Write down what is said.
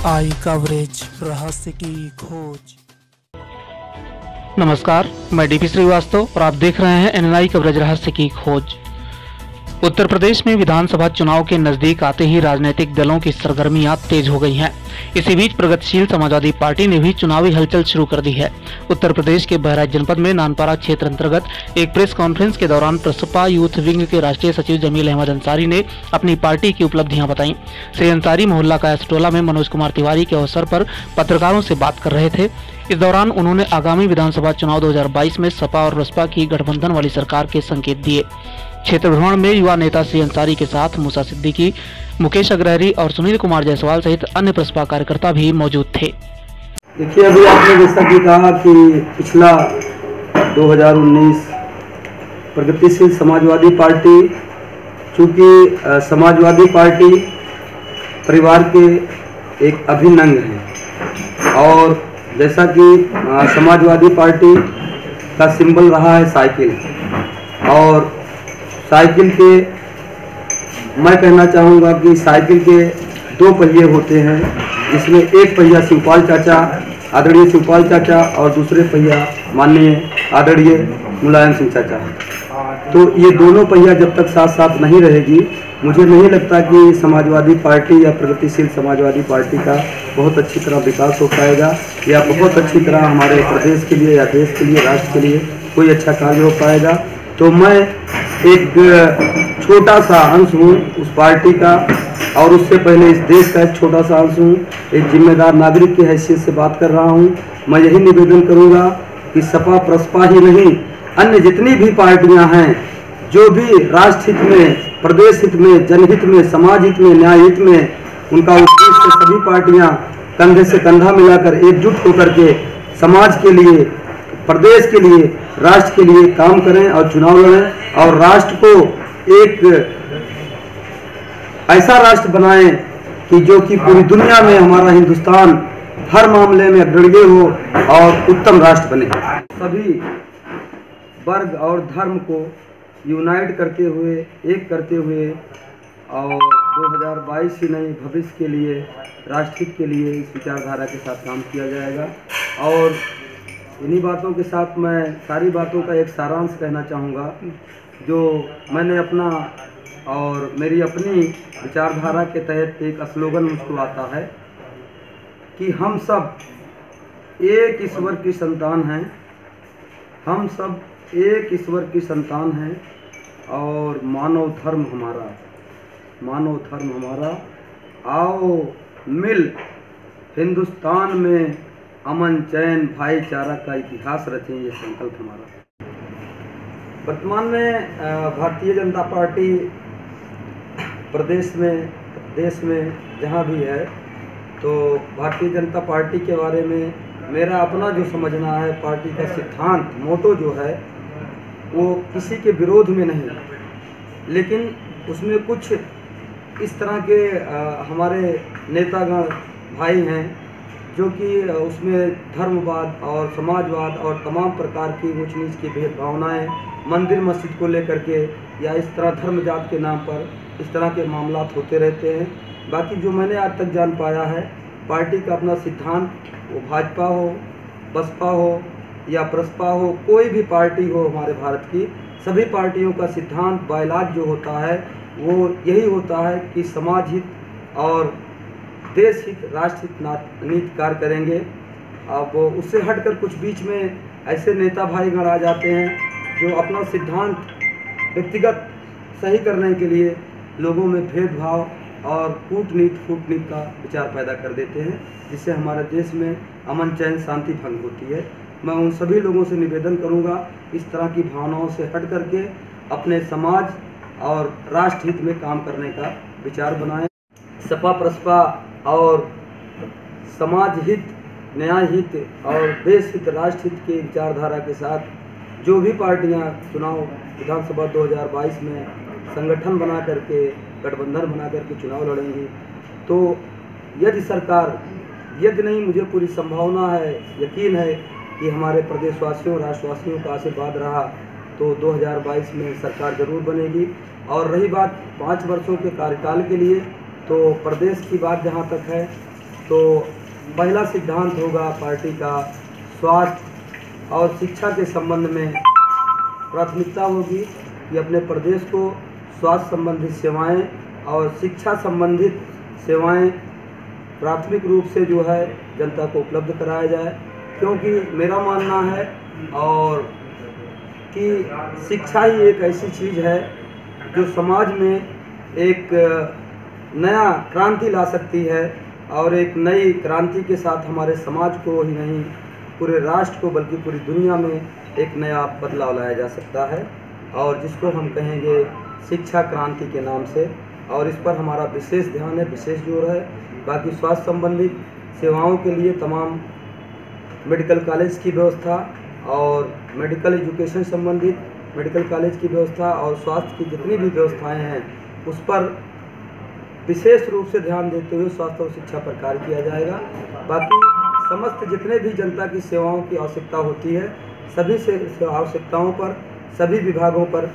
NNI coverage, रहस्य की खोज। नमस्कार, मैं डीपी श्रीवास्तव और आप देख रहे हैं एनएनआई कवरेज, रहस्य की खोज। उत्तर प्रदेश में विधानसभा चुनाव के नजदीक आते ही राजनीतिक दलों की सरगर्मियां तेज हो गई हैं। इसी बीच प्रगतिशील समाजवादी पार्टी ने भी चुनावी हलचल शुरू कर दी है। उत्तर प्रदेश के बहराइच जनपद में नानपारा क्षेत्र अंतर्गत एक प्रेस कॉन्फ्रेंस के दौरान प्रसपा यूथ विंग के राष्ट्रीय सचिव जमील अहमद अंसारी ने अपनी पार्टी की उपलब्धियां बताई। श्री अंसारी मोहल्ला का टोला में मनोज कुमार तिवारी के अवसर पर पत्रकारों से बात कर रहे थे। इस दौरान उन्होंने आगामी विधानसभा चुनाव 2022 में सपा और बसपा की गठबंधन वाली सरकार के संकेत दिए। क्षेत्र भ्रमण में युवा नेता श्री अंसारी के साथ मूसा सिद्दीकी, मुकेश अग्रहरी और सुनील कुमार जायसवाल सहित अन्य प्रसपा कार्यकर्ता भी मौजूद थे। देखिए, अभी आपने जैसा कि कहा कि पिछला 2019 प्रगतिशील समाजवादी पार्टी, चूँकि समाजवादी पार्टी परिवार के एक अभिन्न अंग है और जैसा कि समाजवादी पार्टी का सिंबल रहा है साइकिल, और साइकिल के मैं कहना चाहूँगा कि साइकिल के दो पहिए होते हैं, जिसमें एक पहिया शिवपाल चाचा, आदरणीय शिवपाल चाचा, और दूसरे पहिया माननीय आदरणीय मुलायम सिंह चाचा। तो ये दोनों पहिया जब तक साथ साथ नहीं रहेगी, मुझे नहीं लगता कि समाजवादी पार्टी या प्रगतिशील समाजवादी पार्टी का बहुत अच्छी तरह विकास हो पाएगा या बहुत अच्छी तरह हमारे प्रदेश के लिए या देश के लिए, राष्ट्र के लिए कोई अच्छा कार्य हो पाएगा। तो मैं एक छोटा सा अंश हूँ उस पार्टी का, और उससे पहले इस देश का एक छोटा सा अंश हूँ। एक जिम्मेदार नागरिक की हैसियत से बात कर रहा हूँ। मैं यही निवेदन करूँगा कि सपा प्रसपा ही नहीं, अन्य जितनी भी पार्टियां हैं, जो भी राष्ट्र हित में, प्रदेश हित में, जनहित में, समाज हित में, न्याय हित में उनका उद्देश्य, सभी पार्टियां कंधे से कंधा मिलाकर एकजुट होकर के समाज के लिए, प्रदेश के लिए, राष्ट्र के लिए काम करें और चुनाव लड़ें और राष्ट्र को एक ऐसा राष्ट्र बनाएं कि जो कि पूरी दुनिया में हमारा हिंदुस्तान हर मामले में अग्रणी हो और उत्तम राष्ट्र बने। सभी वर्ग और धर्म को यूनाइट करते हुए, एक करते हुए, और 2022 ही नहीं, भविष्य के लिए, राष्ट्रहित के लिए इस विचारधारा के साथ काम किया जाएगा। और इन्हीं बातों के साथ मैं सारी बातों का एक सारांश कहना चाहूँगा, जो मैंने अपना और मेरी अपनी विचारधारा के तहत एक स्लोगन मुझको आता है कि हम सब एक ईश्वर की संतान हैं, हम सब एक ईश्वर की संतान हैं और मानव धर्म हमारा, मानव धर्म हमारा, आओ मिल हिंदुस्तान में अमन चैन भाईचारा का इतिहास रचें, ये संकल्प हमारा। वर्तमान में भारतीय जनता पार्टी प्रदेश में, देश में जहाँ भी है, तो भारतीय जनता पार्टी के बारे में मेरा अपना जो समझना है, पार्टी का सिद्धांत, मोटो जो है, वो किसी के विरोध में नहीं, लेकिन उसमें कुछ इस तरह के हमारे नेतागण भाई हैं जो कि उसमें धर्मवाद और समाजवाद और तमाम प्रकार की ऊंच नीच की भेदभावनाएँ मंदिर मस्जिद को लेकर के या इस तरह धर्म जात के नाम पर इस तरह के मामलात होते रहते हैं। बाकी जो मैंने आज तक जान पाया है, पार्टी का अपना सिद्धांत, वो भाजपा हो, बसपा हो या प्रसपा हो, कोई भी पार्टी हो हमारे भारत की, सभी पार्टियों का सिद्धांत, बायलाज जो होता है वो यही होता है कि समाज हित और देश हित, राष्ट्र हित नीति कार्य करेंगे। अब उससे हटकर कुछ बीच में ऐसे नेता भाईगण आ जाते हैं जो अपना सिद्धांत व्यक्तिगत सही करने के लिए लोगों में भेदभाव और कूटनीति का विचार पैदा कर देते हैं, जिससे हमारे देश में अमन चैन शांति भंग होती है। मैं उन सभी लोगों से निवेदन करूंगा, इस तरह की भावनाओं से हट करके अपने समाज और राष्ट्र हित में काम करने का विचार बनाएं। सपा प्रसपा और समाज हित, न्याय हित और देश हित, राष्ट्र हित की विचारधारा के साथ जो भी पार्टियां चुनाव विधानसभा 2022 में संगठन बना करके, गठबंधन बना करके चुनाव लड़ेंगी, तो यदि सरकार, यदि नहीं, मुझे पूरी संभावना है, यकीन है कि हमारे प्रदेशवासियों, राष्ट्रवासियों का आशीर्वाद रहा तो 2022 में सरकार जरूर बनेगी। और रही बात 5 वर्षों के कार्यकाल के लिए, तो प्रदेश की बात जहाँ तक है तो पहला सिद्धांत होगा पार्टी का स्वास्थ्य और शिक्षा के संबंध में प्राथमिकता होगी कि अपने प्रदेश को स्वास्थ्य संबंधित सेवाएं और शिक्षा संबंधित सेवाएं प्राथमिक रूप से जो है जनता को उपलब्ध कराया जाए, क्योंकि मेरा मानना है और कि शिक्षा ही एक ऐसी चीज़ है जो समाज में एक नया क्रांति ला सकती है और एक नई क्रांति के साथ हमारे समाज को ही नहीं पूरे राष्ट्र को बल्कि पूरी दुनिया में एक नया बदलाव लाया जा सकता है, और जिसको हम कहेंगे शिक्षा क्रांति के नाम से। और इस पर हमारा विशेष ध्यान है, विशेष जोर है। बाकी स्वास्थ्य संबंधित सेवाओं के लिए तमाम मेडिकल कॉलेज की व्यवस्था और मेडिकल एजुकेशन संबंधित मेडिकल कॉलेज की व्यवस्था और स्वास्थ्य की जितनी भी व्यवस्थाएं हैं उस पर विशेष रूप से ध्यान देते हुए स्वास्थ्य और शिक्षा पर कार्य किया जाएगा। बाकी समस्त जितने भी जनता की सेवाओं की आवश्यकता होती है सभी से आवश्यकताओं पर सभी विभागों पर